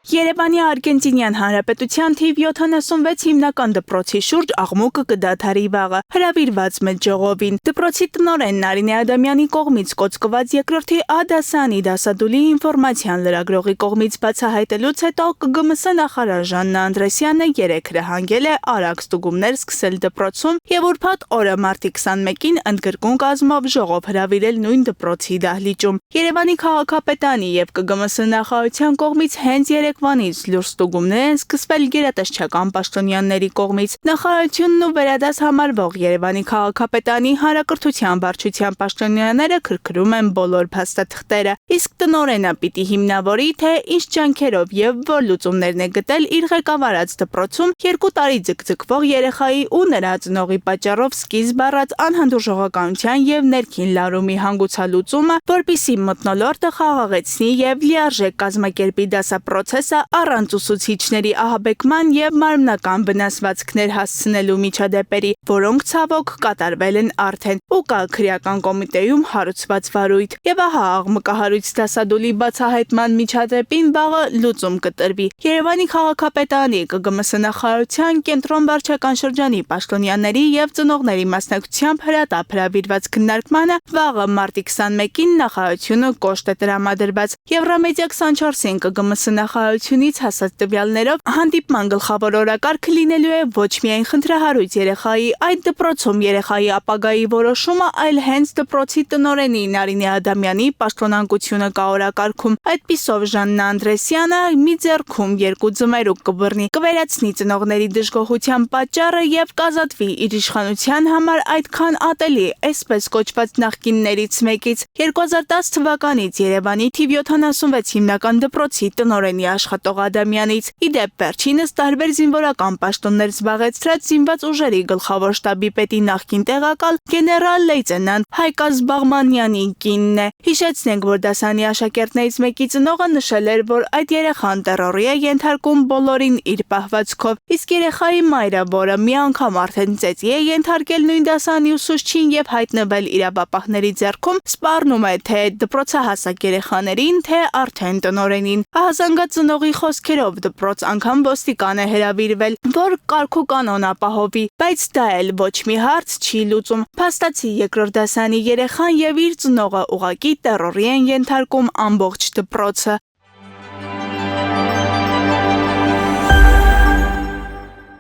Երևանի Արգենտինյան Հանրապետության թիվ 76 հիմնական դպրոցի շուրջ աղմուկը կդադարի վաղը, հրավիրված մեծ ժողովին։ Դպրոցի տնօրեն Նարինե Ադամյանի կողմից կոծկված երկրորդի A դասարանի դասադուլի ինֆորմացիան լրագրողի կողմից բացահայտելուց հետո ԿԳՄՍ նախարար Ժաննա Անդրեսյանը երեքրը հանգել է արագ ստուգումներ սկսել դպրոցում եւ ուրբաթ օրը մարտի 21-ին ընդգրկուն կազմով ժողով հրավիրել նույն դպրոցի դահլիճում։ Երևանի քաղաքապետարանի եւ ԿԳՄՍ նախարարության կողմից հենց երեկվանից լուրջ ստուգումներ են սկսվել գերատեսչական պաշտոնյաների կողմից։ Նախարարությունն ու վերադաս համարվող Երևանի քաղաքապետարանի հանրակրթության վարչության պաշտոնյաները քրքրում են բոլոր փաստաթղթերը, իսկ տնօրենը պիտի հիմնավորի, թե ինչ ջանքերով եւ որ լուծումներն է գտել իր ղեկավարած դպրոցում 2 տարի ձգձգվող երեխայի ու նրա ծնողի պատճառով սկիզբ առած անհանդուրժողականության եւ ներքին լարումի հանգուցալուծումը, որպիսի մթնոլորտը խաղաղեցնի եւ լիարժեք կազմակերպի դասապրոցեսը առանց ուսուցիչների ահաբեկման եւ մարմնական վնասվածքներ հասցնելու միջադեպերի, որոնք ցավոք կատարվել են արդեն ու կա քրեական կոմիտեում հարուցված վարույթ։ Եվ ահա աղմկահարույց դասադուլի բացահայտման միջադեպին վաղը լուծում կտրվի։ Երևանի քաղաքապետարանի ԿԳՄՍ նախարարության կենտրոն վարչական շրջանի պաշտոնյաների եւ ծնողների մասնակցությամբ հրատապ հրավիրված քննարկմանը վաղը մարտի 21-ին նախարարությունը կոշտ է տրամադրված։ Եվրամեդիա 24-ին ԿԳՄՍ նախարարությունից հասած տվյալներով հանդիպման գլխավոր օրակարգը լինելու է ոչ միայն խնդրահարույց երեխայի այդ դպրոցում երեխայի ապագայի որոշումը, այլ հենց դպրոցի տնօրենի Նարինե Ադամյանի պաշտոնանկությունը կա օրակարգում։ Այդպիսով Ժաննա Անդրեսյանը մի ձեռքում 2 ձմերուկ կբռնի, կվերացնի ծնողների դժգոհության պատճառը եւ կազատվի իր իշխանության համար այդքան ատելի, այսպես կոչված նախկիններից մեկից։ 2010 թվականից Երևանի թիվ 76 հիմնական դպրոցի տնօրենի աշխատող Ադամյանից։ Իդեպ վերջինս տարբեր զինվորական պաշտոններ զբաղեցրած զինված ուժերի գլխավոր շտաբի պետի նախկին տեղակալ գեներալ լեյտենանտ Հայկազ Բաղմանյանի կինն է։ Հիշեցնենք, որ դասարանի աշակերտներից մեկի ծնողը նշել էր, որ այդ երեխան տերորի է ենթարկում բոլորին իր պահվածքով, իսկ երեխայի մայրը, որը մի անգամ արդեն ծեծի է ենթարկել նույն դասարանի ուսուցչին եւ հայտնվել իրավապահների ձեռքում, սպառնում է թե դպրոցահասակ երեխաներին, թե արդեն տնօրենին։ Ահազանգած ծնողի խոսքերով դպրոց անգամ ոստիկան է հրավիրվել, որ կարգ ու կանոն ապահովի, բայց դա էլ ոչ մի հարց չի լուծում։ Փաստացի երկրորդ դասարանի երեխան եւ իր ծնողը ուղակի տերորի են ենթարկում ամբողջ դպրոցը։